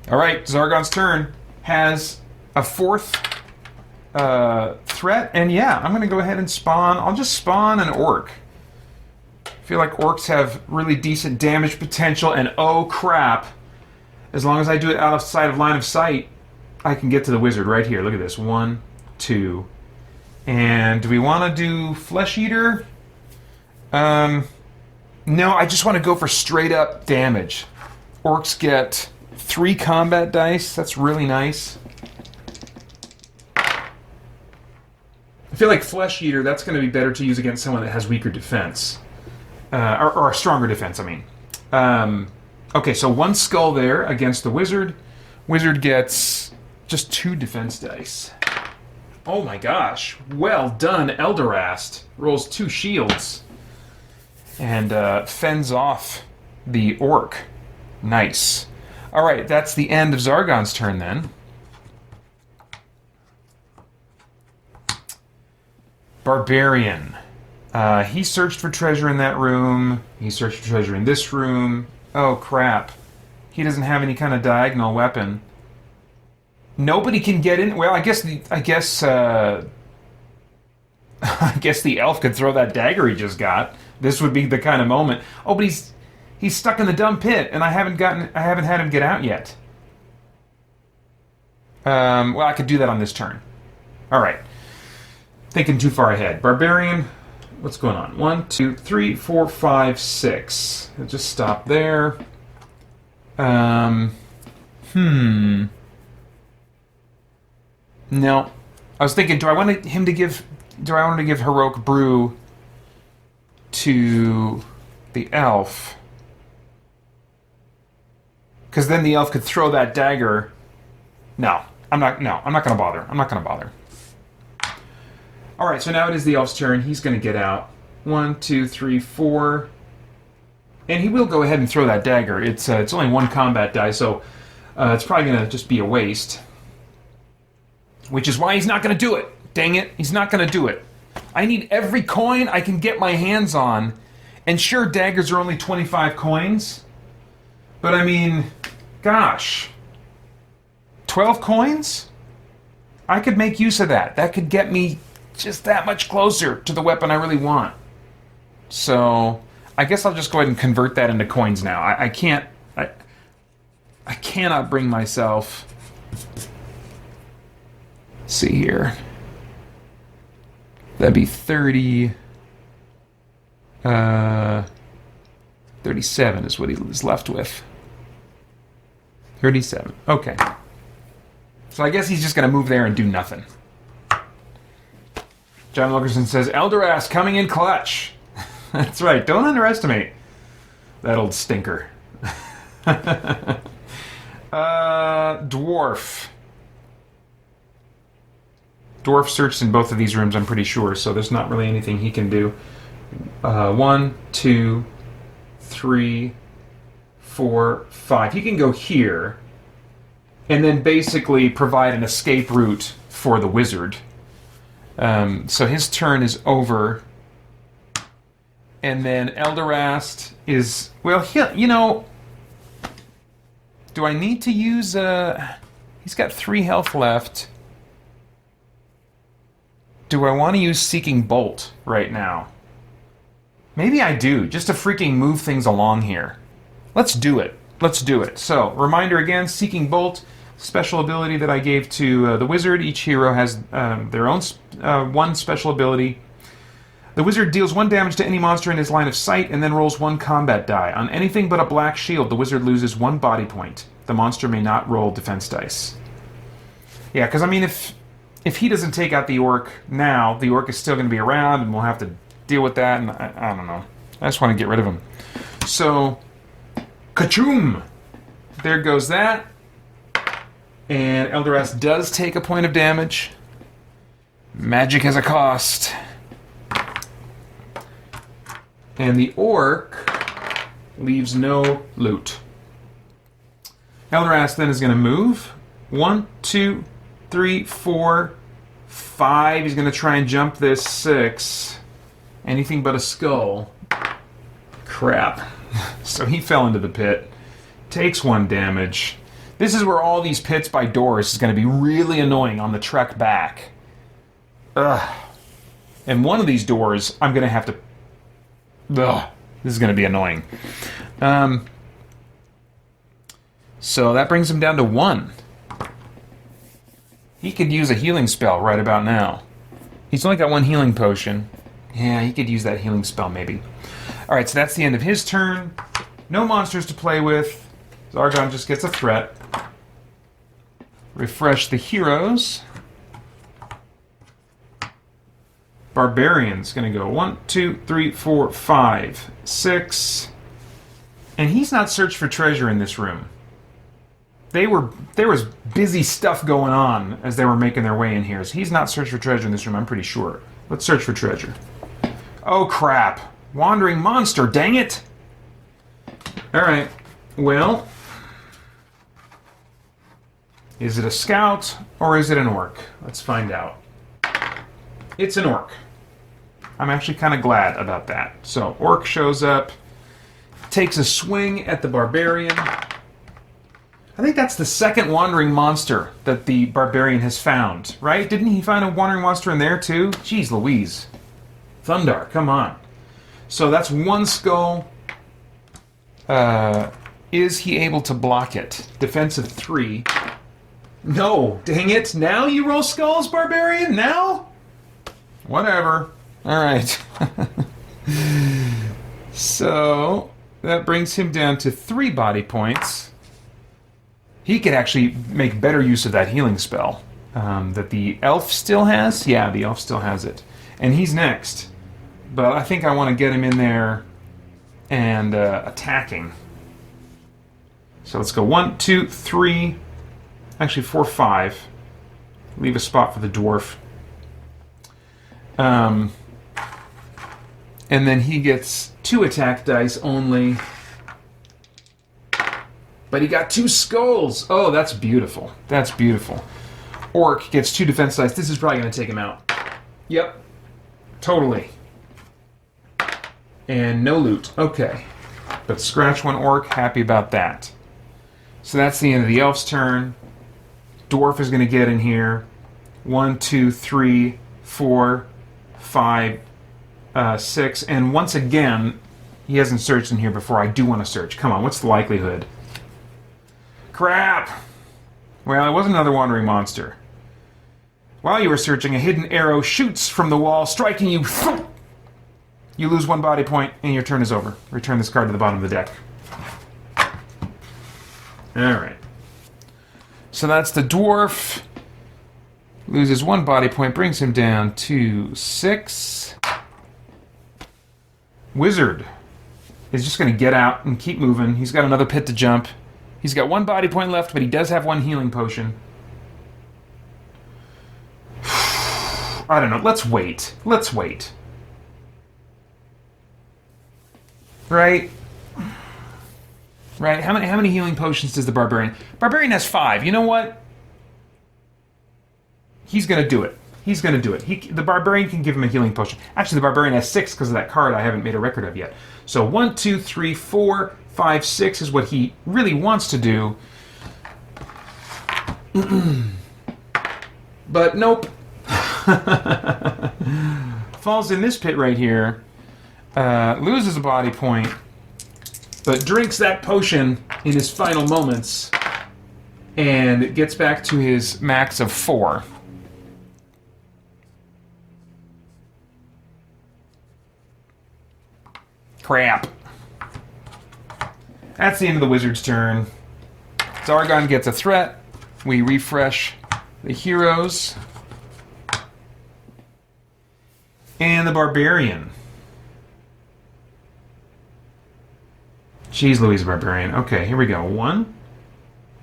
Alright, Zargon's turn has a fourth threat, and yeah, I'm going to go ahead and spawn. I'll just spawn an orc. I feel like orcs have really decent damage potential, and oh crap, as long as I do it out of sight of line of sight, I can get to the wizard right here. Look at this. 1, 2. And do we want to do Flesh Eater? No, I just want to go for straight up damage. Orcs get 3 combat dice. That's really nice. I feel like Flesh Eater, that's going to be better to use against someone that has weaker defense. Or a stronger defense, I mean. Okay, so 1 skull there against the wizard. Wizard gets just 2 defense dice. Oh my gosh. Well done, Elderast. Rolls 2 shields. And fends off the orc. Nice. Alright, that's the end of Zargon's turn then. Barbarian. He searched for treasure in that room. He searched for treasure in this room. Oh crap. He doesn't have any kind of diagonal weapon. Nobody can get in. Well, I guess the elf could throw that dagger he just got. This would be the kind of moment. Oh, but he's stuck in the dumb pit, and I haven't had him get out yet. Well, I could do that on this turn. All right. Thinking too far ahead. Barbarian. What's going on? 1, 2, 3, 4, 5, 6. I'll just stop there. No. I was thinking, do I want to give Heroic Brew to the elf? Because then the elf could throw that dagger. No, I'm not going to bother. I'm not going to bother. Alright, so now it is the elf's turn. He's going to get out. 1, 2, 3, 4. And he will go ahead and throw that dagger. It's only 1 combat die, so it's probably going to just be a waste. Which is why he's not going to do it. Dang it, he's not going to do it. I need every coin I can get my hands on. And sure, daggers are only 25 coins. But I mean, gosh. 12 coins? I could make use of that. That could get me just that much closer to the weapon I really want. So, I guess I'll just go ahead and convert that into coins now. I cannot bring myself... Let's see here. That'd be 30... 37 is what he is left with. 37. Okay. So I guess he's just going to move there and do nothing. John Wilkerson says, Elderast coming in clutch. That's right. Don't underestimate that old stinker. Dwarf. Dwarf searched in both of these rooms, I'm pretty sure, so there's not really anything he can do. 1, 2, 3, 4, 5. He can go here and then basically provide an escape route for the wizard. So his turn is over. And then Elderast is... Well, do I need to use... He's got 3 health left. Do I want to use Seeking Bolt right now? Maybe I do, just to freaking move things along here. Let's do it. Let's do it. So, reminder again, Seeking Bolt, special ability that I gave to the wizard. Each hero has their own 1 special ability. The wizard deals 1 damage to any monster in his line of sight and then rolls 1 combat die. On anything but a black shield, the wizard loses 1 body point. The monster may not roll defense dice. Yeah, because I mean, if he doesn't take out the orc now, the orc is still going to be around and we'll have to deal with that, and I don't know. I just want to get rid of him. So, ka-choom! There goes that. And Elderast does take a point of damage. Magic has a cost. And the orc leaves no loot. Elderast then is going to move. 1, 2, 3, 4, 5. He's going to try and jump this 6. Anything but a skull. Crap. So he fell into the pit. Takes 1 damage. This is where all these pits by doors is going to be really annoying on the trek back. Ugh. And one of these doors, I'm going to have to... Ugh. This is going to be annoying. So that brings him down to 1. He could use a healing spell right about now. He's only got 1 healing potion. Yeah, he could use that healing spell maybe. Alright, so that's the end of his turn. No monsters to play with. Zargon just gets a threat. Refresh the heroes. Barbarian's going to go 1, 2, 3, 4, 5, 6. And he's not searched for treasure in this room. There was busy stuff going on as they were making their way in here. So he's not searched for treasure in this room, I'm pretty sure. Let's search for treasure. Oh, crap. Wandering monster, dang it! Alright, well... Is it a scout, or is it an orc? Let's find out. It's an orc. I'm actually kind of glad about that. So, orc shows up, takes a swing at the barbarian. I think that's the second wandering monster that the barbarian has found, right? Didn't he find a wandering monster in there, too? Jeez Louise. Thundar, come on. So that's 1 skull. Is he able to block it? Defensive 3. No, dang it. Now you roll skulls, barbarian? Now? Whatever. Alright. So, that brings him down to 3 body points. He could actually make better use of that healing spell that the elf still has. Yeah, the elf still has it. And he's next. But I think I want to get him in there and attacking. So let's go 1, 2, 3... Actually, 4, 5. Leave a spot for the dwarf. And then he gets 2 attack dice only. But he got 2 skulls. Oh, that's beautiful. That's beautiful. Orc gets 2 defense dice. This is probably going to take him out. Yep. Totally. And no loot. Okay. But scratch 1 orc. Happy about that. So that's the end of the elf's turn. Dwarf is going to get in here. 1, 2, 3, 4, 5, 6. And once again, he hasn't searched in here before. I do want to search. Come on, what's the likelihood? Crap! Well, it wasn't another wandering monster. While you were searching, a hidden arrow shoots from the wall, striking you. You lose 1 body point, and your turn is over. Return this card to the bottom of the deck. Alright. So that's the dwarf. Loses 1 body point, brings him down to 6. Wizard is just going to get out and keep moving. He's got another pit to jump. He's got 1 body point left, but he does have 1 healing potion. I don't know. Let's wait. Let's wait. Right? Right? How many healing potions does the Barbarian? Barbarian has 5. You know what? He's going to do it. He's going to do it. The Barbarian can give him a healing potion. Actually, the Barbarian has 6 because of that card I haven't made a record of yet. So 1, 2, 3, 4, 5, 6 is what he really wants to do. But nope. Falls in this pit right here. Loses a body point. But drinks that potion in his final moments. And gets back to his max of 4. Crap. That's the end of the wizard's turn. Zargon gets a threat. We refresh the heroes. And the Barbarian. Jeez Louise, Barbarian. Okay, here we go. 1,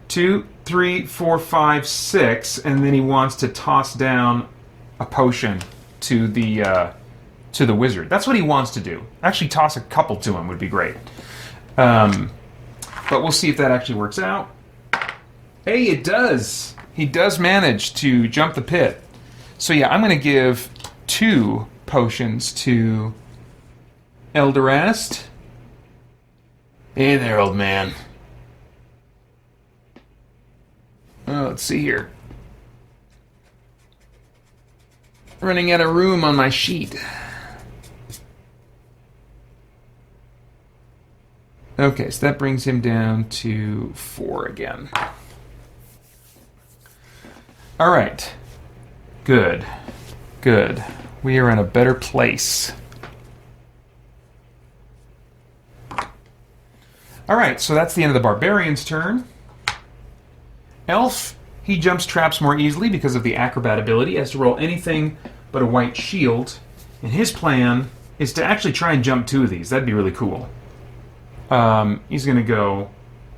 2, 3, 4, 5, 6. And then he wants to toss down a potion to the wizard. That's what he wants to do. Actually, toss a couple to him would be great. But we'll see if that actually works out. Hey, it does! He does manage to jump the pit. So yeah, I'm going to give 2 potions to Elderast. Hey there, old man. Let's see here. Running out of room on my sheet. Okay, so that brings him down to 4 again. All right. Good. Good. We are in a better place. All right, so that's the end of the Barbarian's turn. Elf, he jumps traps more easily because of the acrobat ability. He has to roll anything but a white shield. And his plan is to actually try and jump 2 of these. That'd be really cool. He's going to go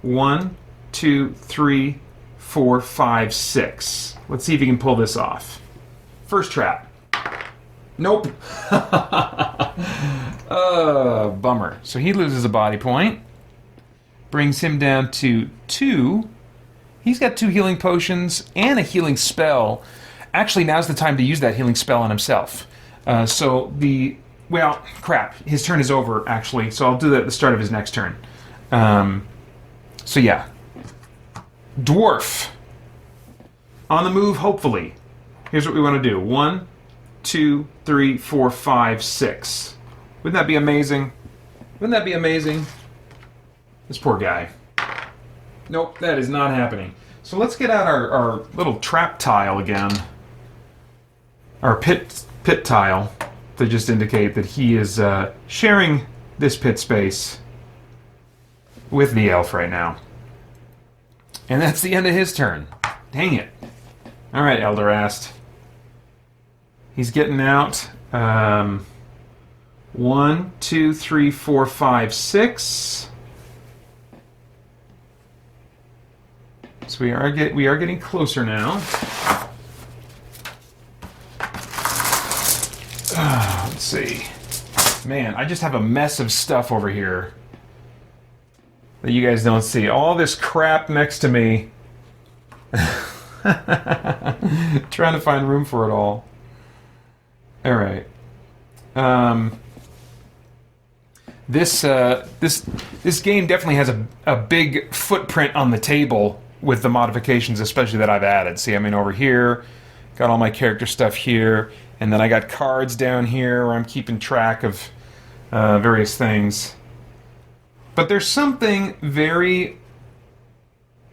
1, 2, 3, 4, 5, 6. Let's see if he can pull this off. First trap. Nope. Bummer. So he loses a body point. Brings him down to 2. He's got 2 healing potions and a healing spell. Actually, now's the time to use that healing spell on himself. Well, crap. His turn is over, actually, so I'll do that at the start of his next turn. So, yeah. Dwarf. On the move, hopefully. Here's what we want to do. 1, 2, 3, 4, 5, 6. Wouldn't that be amazing? Wouldn't that be amazing? This poor guy. Nope, that is not happening. So let's get out our little trap tile again. Our pit tile. To just indicate that he is sharing this pit space with the elf right now. And that's the end of his turn. Dang it. All right, Elderast. He's getting out 1, 2, 3, 4, 5, 6. So we are getting closer now. Let's see. Man, I just have a mess of stuff over here that you guys don't see. All this crap next to me. Trying to find room for it all. All right. This game definitely has a big footprint on the table with the modifications, especially that I've added. See, I mean, over here, got all my character stuff here. And then I got cards down here where I'm keeping track of various things. But there's something very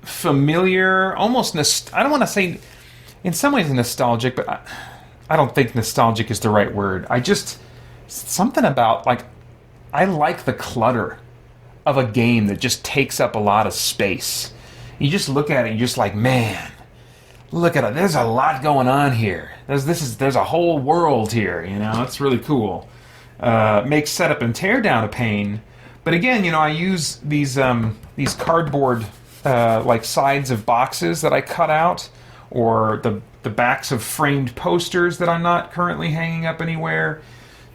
familiar, almost I don't want to say, in some ways nostalgic, but I don't think nostalgic is the right word. Something about, like, I like the clutter of a game that just takes up a lot of space. You just look at it and you're just like, man, look at it. There's a lot going on here. There's a whole world here. You know, it's really cool. Makes setup and teardown a pain, but again, you know, I use these cardboard like sides of boxes that I cut out, or the backs of framed posters that I'm not currently hanging up anywhere,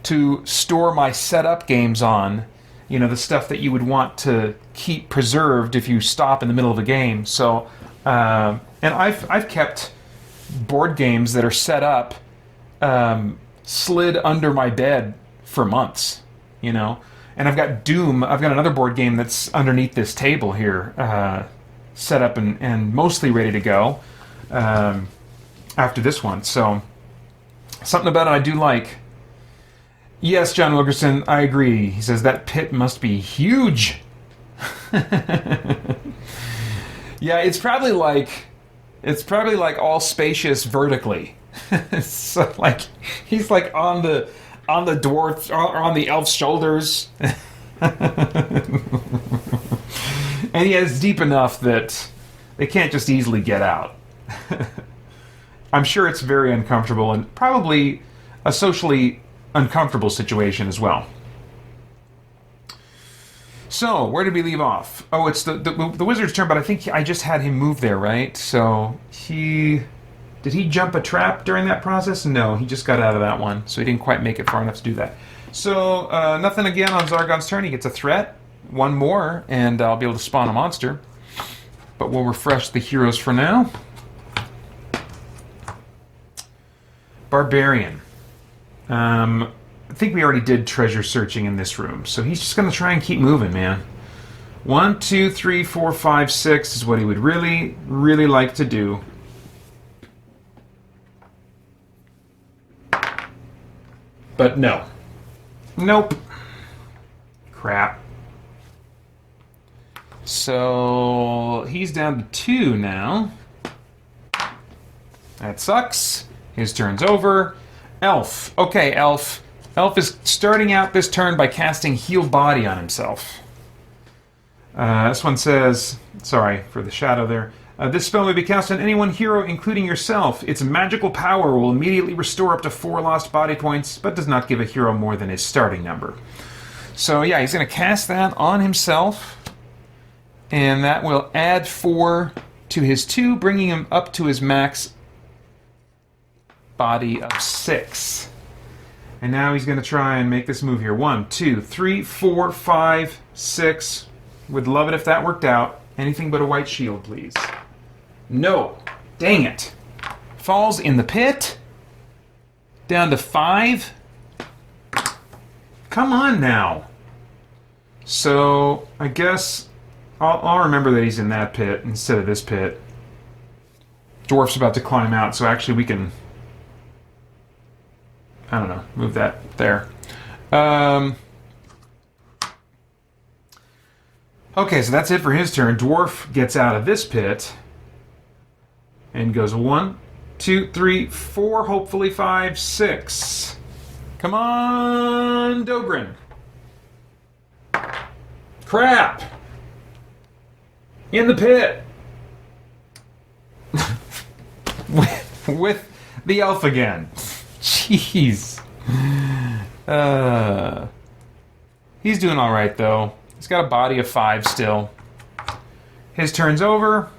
to store my setup games on. You know, the stuff that you would want to keep preserved if you stop in the middle of a game. So. And I've kept board games that are set up slid under my bed for months, you know. And I've got Doom. I've got another board game that's underneath this table here, set up and mostly ready to go after this one. So something about it I do like. Yes, John Wilkerson, I agree. He says that pit must be huge. Yeah, it's probably like all spacious vertically. So like he's like on the dwarf or on the elf's shoulders, and he is deep enough that they can't just easily get out. I'm sure it's very uncomfortable and probably a socially uncomfortable situation as well. So, where did we leave off? Oh, it's the wizard's turn, but I think I just had him move there, right? So, did he jump a trap during that process? No, he just got out of that one, so he didn't quite make it far enough to do that. So, nothing again on Zargon's turn. He gets a threat, one more, and I'll be able to spawn a monster. But we'll refresh the heroes for now. Barbarian. I think we already did treasure searching in this room, so he's just going to try and keep moving, man. 1, 2, 3, 4, 5, 6 is what he would really, really like to do. But no. Nope. Crap. So he's down to 2 now. That sucks. His turn's over. Elf. Okay, Elf. Elf is starting out this turn by casting Heal Body on himself. This one says, sorry for the shadow there. This spell may be cast on any one hero, including yourself. Its magical power will immediately restore up to 4 lost body points, but does not give a hero more than his starting number. So yeah, he's going to cast that on himself, and that will add 4 to his 2, bringing him up to his max body of 6. And now he's going to try and make this move here. 1, 2, 3, 4, 5, 6. Would love it if that worked out. Anything but a white shield, please. No. Dang it. Falls in the pit. Down to 5. Come on now. So, I guess I'll remember that he's in that pit instead of this pit. Dwarf's about to climb out, so actually we can... I don't know. Move that there. Okay, so that's it for his turn. Dwarf gets out of this pit and goes 1, 2, 3, 4, hopefully 5, 6. Come on, Dogrin. Crap! In the pit! with the elf again. Jeez. He's doing alright, though. He's got a body of 5 still. His turn's over.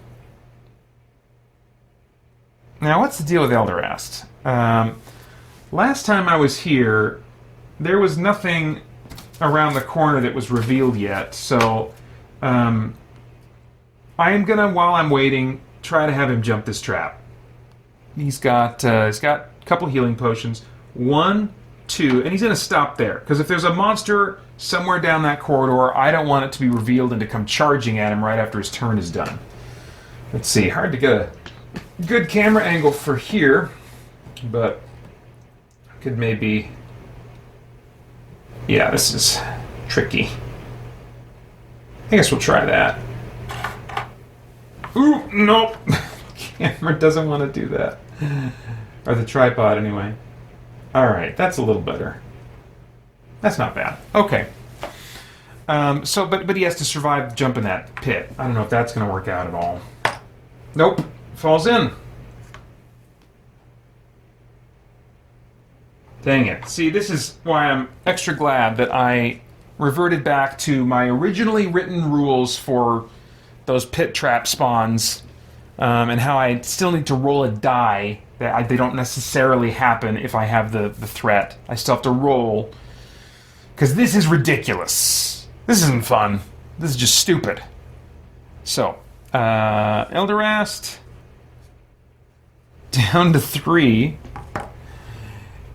Now, what's the deal with Elderast? Last time I was here, there was nothing around the corner that was revealed yet, so I am gonna, while I'm waiting, try to have him jump this trap. He's got a couple healing potions. 1, 2, and he's gonna stop there, because if there's a monster somewhere down that corridor, I don't want it to be revealed and to come charging at him right after his turn is done. Let's see, hard to get a good camera angle for here, but could maybe... Yeah, this is tricky. I guess we'll try that. Ooh, nope! Camera doesn't want to do that. Or the tripod, anyway. Alright, that's a little better. That's not bad. Okay. But he has to survive jumping that pit. I don't know if that's going to work out at all. Nope. Falls in. Dang it. See, this is why I'm extra glad that I reverted back to my originally written rules for those pit trap spawns, and how I still need to roll a die. They don't necessarily happen if I have the threat. I still have to roll. Because this is ridiculous. This isn't fun. This is just stupid. So, Elderast down to 3.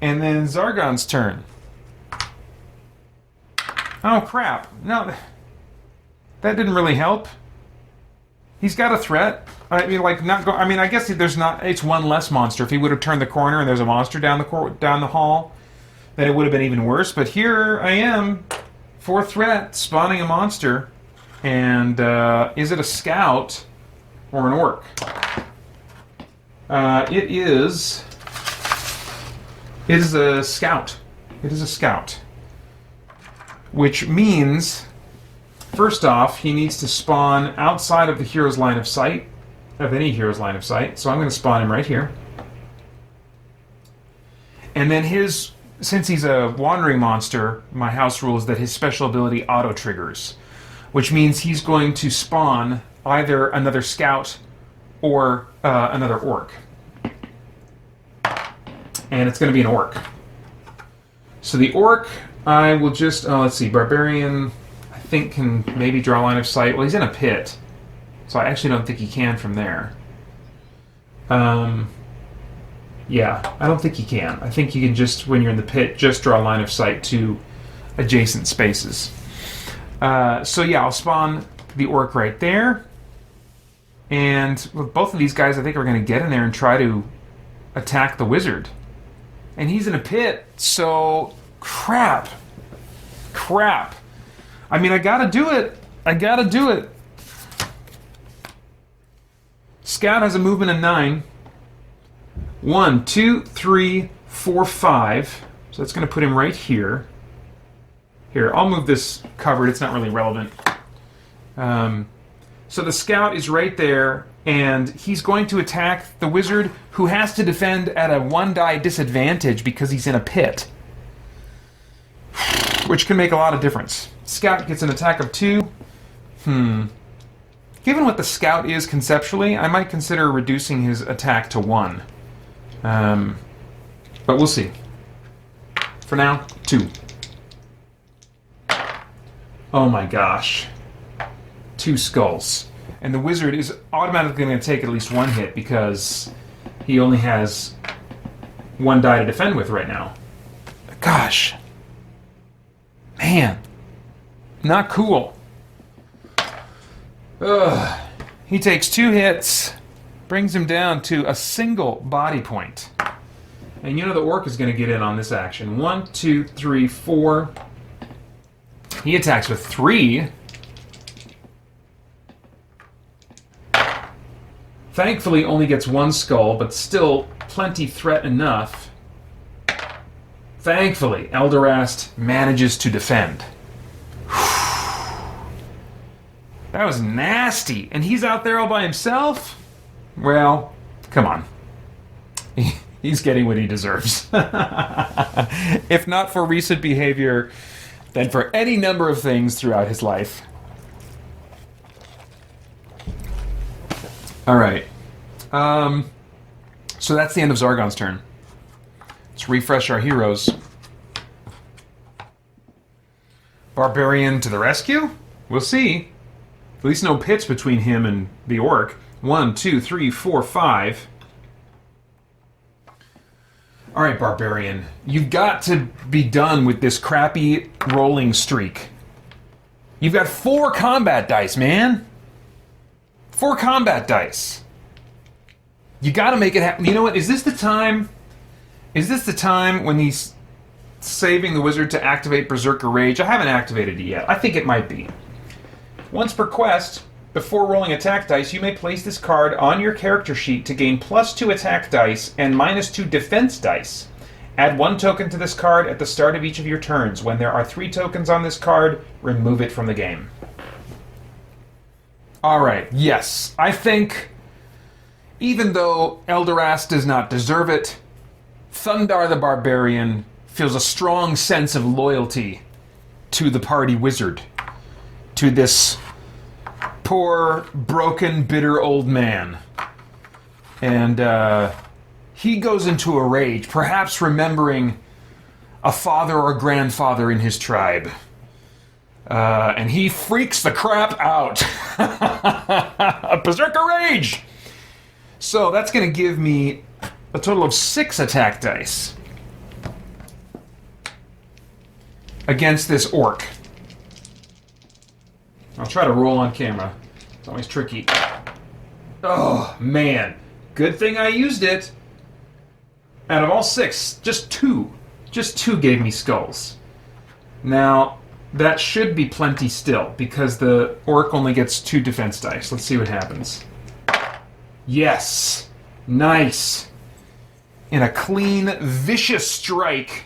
And then Zargon's turn. Oh, crap. No, that didn't really help. He's got a threat. I mean, like, not go. I mean, I guess there's not. It's one less monster. If he would have turned the corner and there's a monster down the hall, then it would have been even worse. But here I am, 4th threat, spawning a monster, and is it a scout or an orc? It is a scout. It is a scout, which means, first off, he needs to spawn outside of the hero's line of sight, of any hero's line of sight. So I'm going to spawn him right here. And then since he's a wandering monster, my house rule is that his special ability auto-triggers, which means he's going to spawn either another scout or another orc. And it's going to be an orc. So the orc, I will just, let's see, Barbarian, I think can maybe draw line of sight. Well, he's in a pit, so I actually don't think he can from there. Yeah, I don't think he can. I think you can just, when you're in the pit, just draw line of sight to adjacent spaces. So yeah, I'll spawn the orc right there. And with both of these guys, I think are going to get in there and try to attack the wizard. And he's in a pit, so crap. Crap. I mean, I gotta do it. I gotta do it. Scout has a movement of 9. 1, 2, 3, 4, 5. So that's going to put him right here. Here, I'll move this covered. It's not really relevant. So the scout is right there, and he's going to attack the wizard, who has to defend at a 1-die disadvantage because he's in a pit. Which can make a lot of difference. Scout gets an attack of 2. Given what the scout is conceptually, I might consider reducing his attack to 1. But we'll see. For now, 2. Oh my gosh. 2 skulls. And the wizard is automatically going to take at least 1 hit because he only has 1 die to defend with right now. Gosh. Man. Not cool. Ugh. He takes 2 hits, brings him down to a single body point. And you know the orc is going to get in on this action. 1, 2, 3, 4. He attacks with 3. Thankfully only gets 1 skull, but still plenty threat enough. Thankfully, Elderast manages to defend. That was nasty. And he's out there all by himself? Well, come on. He's getting what he deserves. If not for recent behavior, then for any number of things throughout his life. Alright. So that's the end of Zargon's turn. Let's refresh our heroes. Barbarian to the rescue? We'll see. At least no pits between him and the orc. 1, 2, 3, 4, 5. Alright, Barbarian. You've got to be done with this crappy rolling streak. You've got 4 combat dice, man. 4 combat dice. You gotta make it happen. You know what? Is this the time? Is this the time when he's saving the wizard to activate Berserker Rage? I haven't activated it yet. I think it might be. Once per quest, before rolling attack dice, you may place this card on your character sheet to gain +2 attack dice and -2 defense dice. Add 1 token to this card at the start of each of your turns. When there are 3 tokens on this card, remove it from the game. Alright, yes. I think, even though Elderast does not deserve it, Thundar the Barbarian feels a strong sense of loyalty to the party wizard. To this poor, broken, bitter old man. And he goes into a rage, perhaps remembering a father or grandfather in his tribe. And he freaks the crap out. A Berserker Rage! So that's going to give me a total of 6 attack dice against this orc. I'll try to roll on camera. It's always tricky. Oh, man. Good thing I used it. Out of all 6, just 2. Just 2 gave me skulls. Now, that should be plenty still, because the orc only gets 2 defense dice. Let's see what happens. Yes. Nice. In a clean, vicious strike,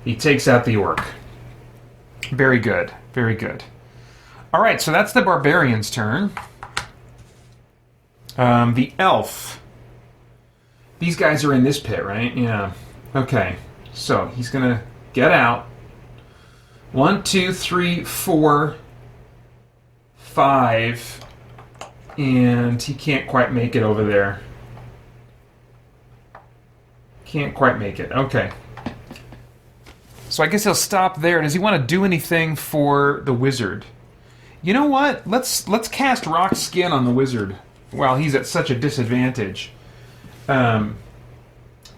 he takes out the orc. Very good. Very good. Alright, so that's the Barbarian's turn. The Elf. These guys are in this pit, right? Yeah. Okay. So, he's gonna get out. 1, 2, 3, 4, 5. And he can't quite make it over there. Can't quite make it. Okay. So I guess he'll stop there. Does he want to do anything for the wizard? You know what? Let's cast Rock Skin on the wizard while he's at such a disadvantage.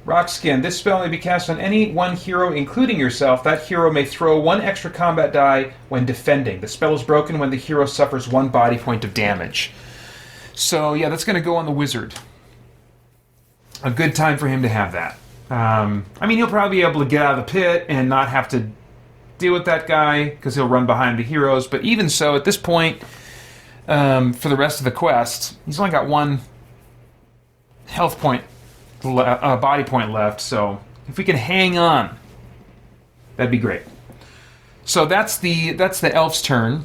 Rock Skin. This spell may be cast on any one hero, including yourself. That hero may throw 1 extra combat die when defending. The spell is broken when the hero suffers 1 body point of damage. So, yeah, that's going to go on the wizard. A good time for him to have that. I mean, he'll probably be able to get out of the pit and not have to deal with that guy, because he'll run behind the heroes. But even so, at this point, for the rest of the quest, he's only got 1 health point, body point left. So if we can hang on, that'd be great. So that's the elf's turn.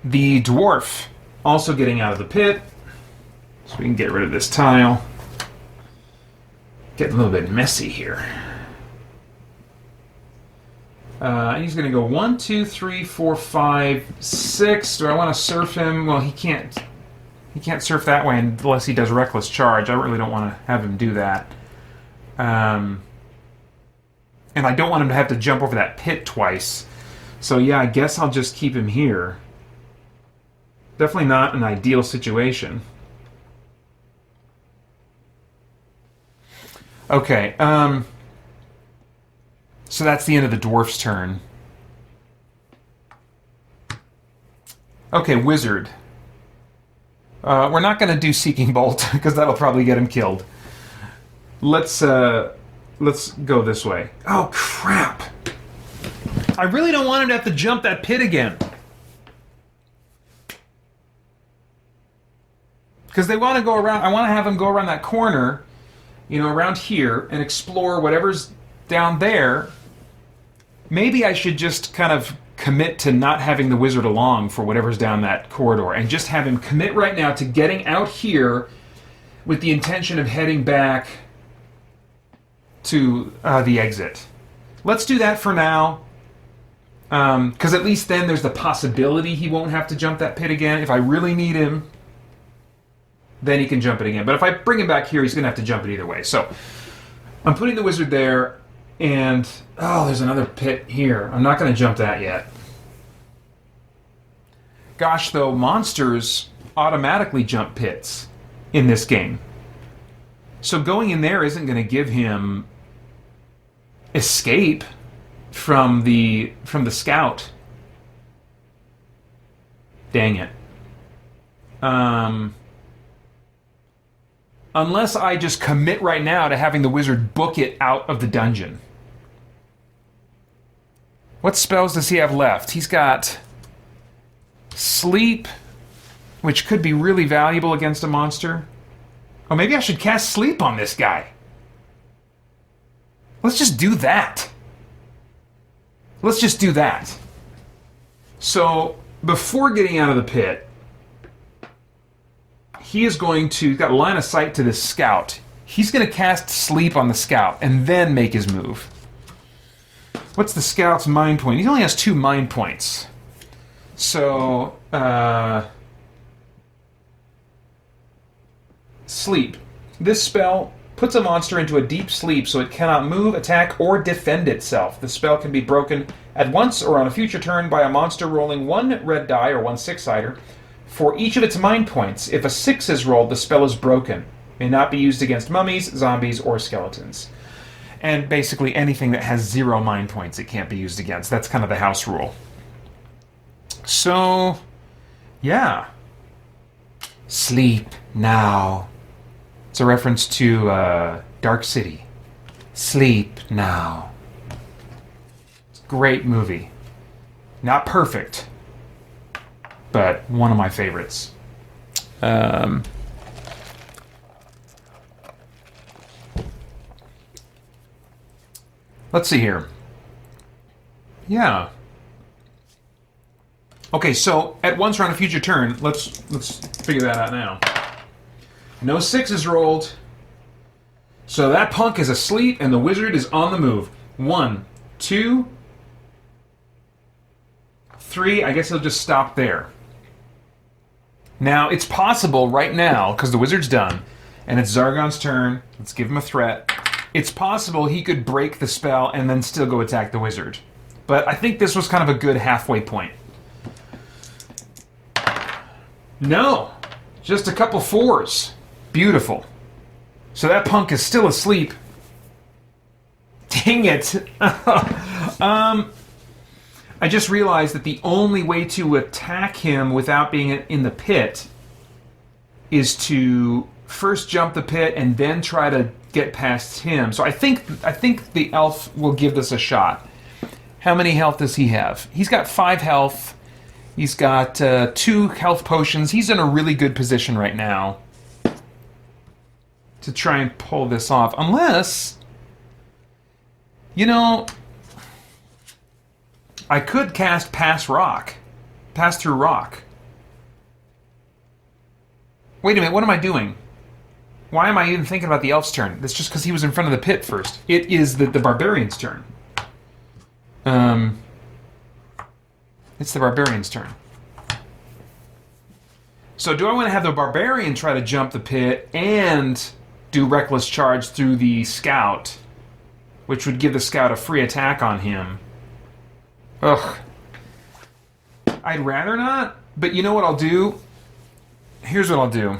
The dwarf also getting out of the pit, so we can get rid of this tile. Getting a little bit messy here. He's going to go 1, 2, 3, 4, 5, 6. Do I want to surf him? Well, he can't. He can't surf that way unless he does reckless charge. I really don't want to have him do that. And I don't want him to have to jump over that pit twice. So yeah, I guess I'll just keep him here. Definitely not an ideal situation. Okay, so that's the end of the dwarf's turn. Okay, wizard. We're not going to do Seeking Bolt, because that'll probably get him killed. Let's go this way. Oh, crap! I really don't want him to have to jump that pit again. Because they want to go around... I want to have him go around that corner, you know, around here, and explore whatever's down there. Maybe I should just kind of commit to not having the wizard along for whatever's down that corridor, and just have him commit right now to getting out here with the intention of heading back to the exit. Let's do that for now, because at least then there's the possibility he won't have to jump that pit again. If I really need him, then he can jump it again. But if I bring him back here, he's going to have to jump it either way. So I'm putting the wizard there, and oh, there's another pit here. I'm not going to jump that yet. Gosh, though, monsters automatically jump pits in this game. So going in there isn't going to give him escape from the scout. Dang it. Unless I just commit right now to having the wizard book it out of the dungeon. What spells does he have left? He's got Sleep, which could be really valuable against a monster. Oh, maybe I should cast Sleep on this guy. Let's just do that. Let's just do that. So, before getting out of the pit, he is going to... He's got line of sight to this scout. He's going to cast Sleep on the scout and then make his move. What's the scout's mind point? He only has 2 mind points. So, Sleep. This spell puts a monster into a deep sleep so it cannot move, attack, or defend itself. The spell can be broken at once or on a future turn by a monster rolling 1 red die, or 1 6-sider, for each of its mind points. If a 6 is rolled, the spell is broken. May not be used against mummies, zombies, or skeletons. And basically anything that has 0 mind points it can't be used against. That's kind of the house rule. So, yeah. Sleep now. It's a reference to Dark City. Sleep now. It's a great movie. Not perfect, but one of my favorites. Let's see here. Yeah. Okay, so at once or on a future turn, let's figure that out now. No 6 is rolled. So that punk is asleep and the wizard is on the move. 1, 2, 3. I guess he'll just stop there. Now, it's possible right now, because the wizard's done, and it's Zargon's turn. Let's give him a threat. It's possible he could break the spell and then still go attack the wizard. But I think this was kind of a good halfway point. No! Just a couple 4s. Beautiful. So that punk is still asleep. Dang it. I just realized that the only way to attack him without being in the pit is to first jump the pit and then try to get past him. So I think the elf will give this a shot. How many health does he have? He's got 5 health. He's got 2 health potions. He's in a really good position right now to try and pull this off. Unless, you know, I could cast Pass Through Rock. Wait a minute, what am I doing? Why am I even thinking about the elf's turn? That's just because he was in front of the pit first. It is the barbarian's turn. It's the barbarian's turn. So do I want to have the barbarian try to jump the pit and do reckless charge through the scout, which would give the scout a free attack on him? Ugh. I'd rather not, but you know what I'll do? Here's what I'll do.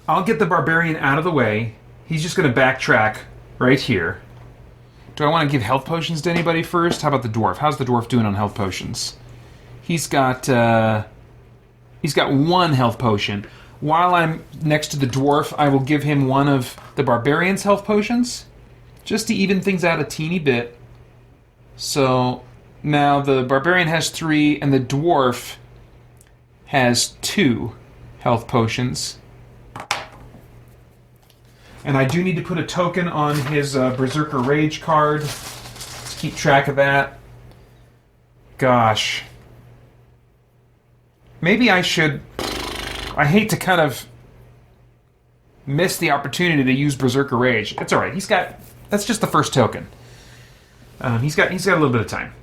I'll get the barbarian out of the way. He's just going to backtrack right here. Do I want to give health potions to anybody first? How about the dwarf? How's the dwarf doing on health potions? He's got 1 health potion. While I'm next to the dwarf, I will give him one of the barbarian's health potions, just to even things out a teeny bit. So now the barbarian has 3, and the dwarf has 2 health potions. And I do need to put a token on his Berserker Rage card. Let's keep track of that. Gosh. Maybe I should... I hate to kind of miss the opportunity to use Berserker Rage. It's alright. He's got... That's just the first token. He's got a little bit of time.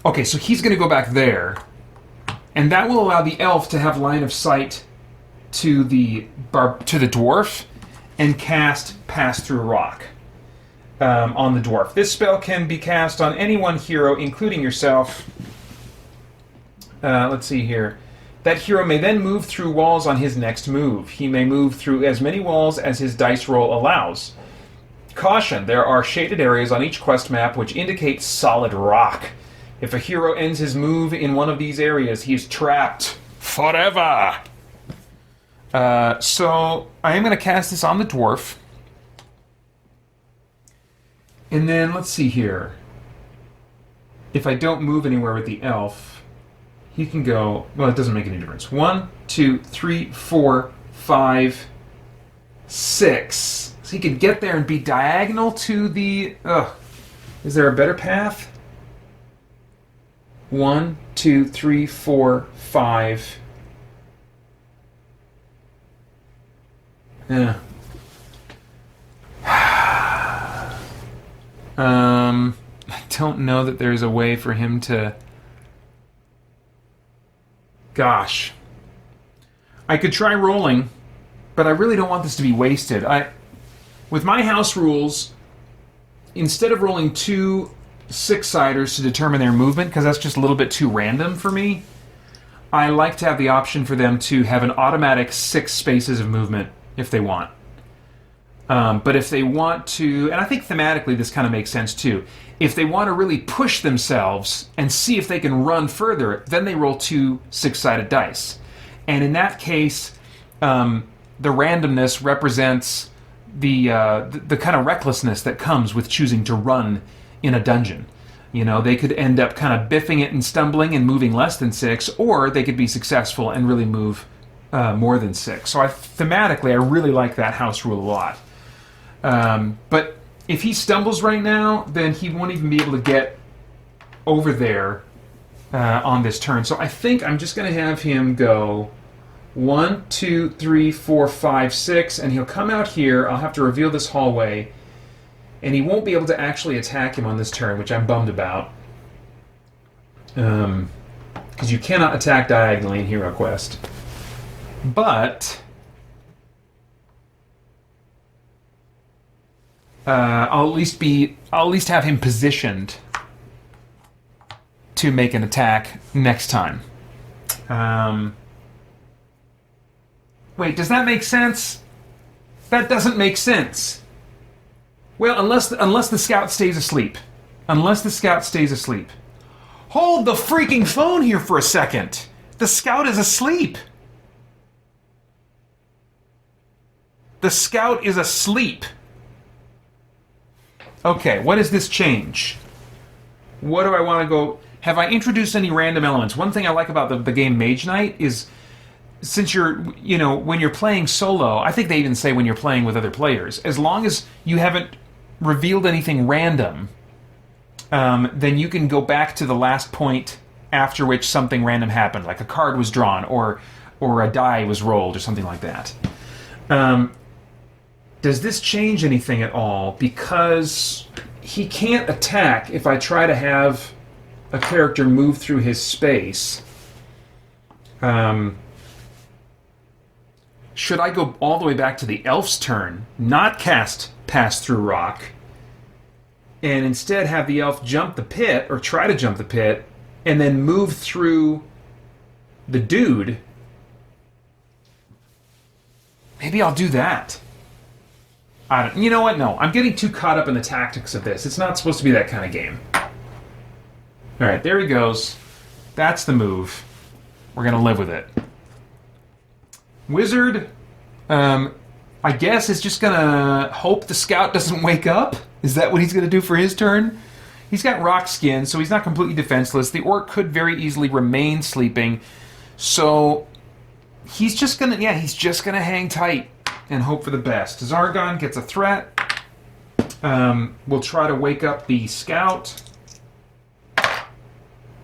Okay, so he's going to go back there. And that will allow the elf to have line of sight to the dwarf and cast Pass Through Rock on the dwarf. This spell can be cast on any one hero, including yourself. Let's see here. That hero may then move through walls on his next move. He may move through as many walls as his dice roll allows. Caution, there are shaded areas on each quest map which indicate solid rock. If a hero ends his move in one of these areas, he is trapped forever. So I am going to cast this on the dwarf. And then, let's see here. If I don't move anywhere with the elf, he can go... Well, it doesn't make any difference. 1, 2, 3, 4, 5, 6. So he could get there and be diagonal to the... Is there a better path? 1, 2, 3, 4, 5... Yeah. I don't know that there's a way for him to... Gosh. I could try rolling, but I really don't want this to be wasted. With my house rules, instead of rolling 2 6-siders to determine their movement, because that's just a little bit too random for me, I like to have the option for them to have an automatic 6 spaces of movement if they want. But if they want to, and I think thematically this kind of makes sense too, if they want to really push themselves and see if they can run further, then they roll 2 6-sided dice. And in that case, the randomness represents the kind of recklessness that comes with choosing to run in a dungeon. You know, they could end up kind of biffing it and stumbling and moving less than 6, or they could be successful and really move more than 6. So thematically, I really like that house rule a lot. But if he stumbles right now, then he won't even be able to get over there on this turn. So I think I'm just going to have him go 1, 2, 3, 4, 5, 6, and he'll come out here. I'll have to reveal this hallway, and he won't be able to actually attack him on this turn, which I'm bummed about. Because you cannot attack diagonally in HeroQuest. But I'll at least have him positioned to make an attack next time. Wait, does that make sense? That doesn't make sense. Well, unless the scout stays asleep. Unless the scout stays asleep. Hold the freaking phone here for a second. The scout is asleep. The scout is asleep. Okay, what does this change? What do I want to go... Have I introduced any random elements? One thing I like about the game Mage Knight is, since you're, when you're playing solo, I think they even say when you're playing with other players, as long as you haven't revealed anything random, then you can go back to the last point after which something random happened, like a card was drawn or a die was rolled or something like that. Does this change anything at all? Because he can't attack if I try to have a character move through his space. Should I go all the way back to the elf's turn, not cast Pass Through Rock, and instead have the elf jump the pit, or try to jump the pit, and then move through the dude? Maybe I'll do that. You know what? No, I'm getting too caught up in the tactics of this. It's not supposed to be that kind of game. Alright, there he goes. That's the move. We're going to live with it. Wizard, I guess, is just going to hope the scout doesn't wake up? Is that what he's going to do for his turn? He's got rock skin, so he's not completely defenseless. The orc could very easily remain sleeping. So he's just going to, hang tight and hope for the best. Zargon gets a threat. We'll try to wake up the scout.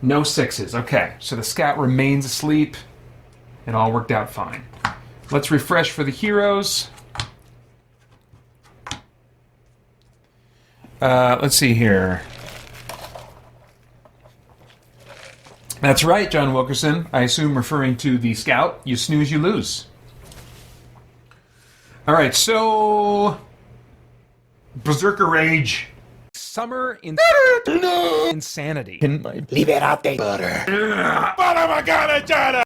No sixes. Okay, so the scout remains asleep. It all worked out fine. Let's refresh for the heroes. Let's see here. That's right, John Wilkerson. I assume referring to the scout. You snooze, you lose. All right, so Berserker Rage. Summer insanity. Liberate butter. But I'm gonna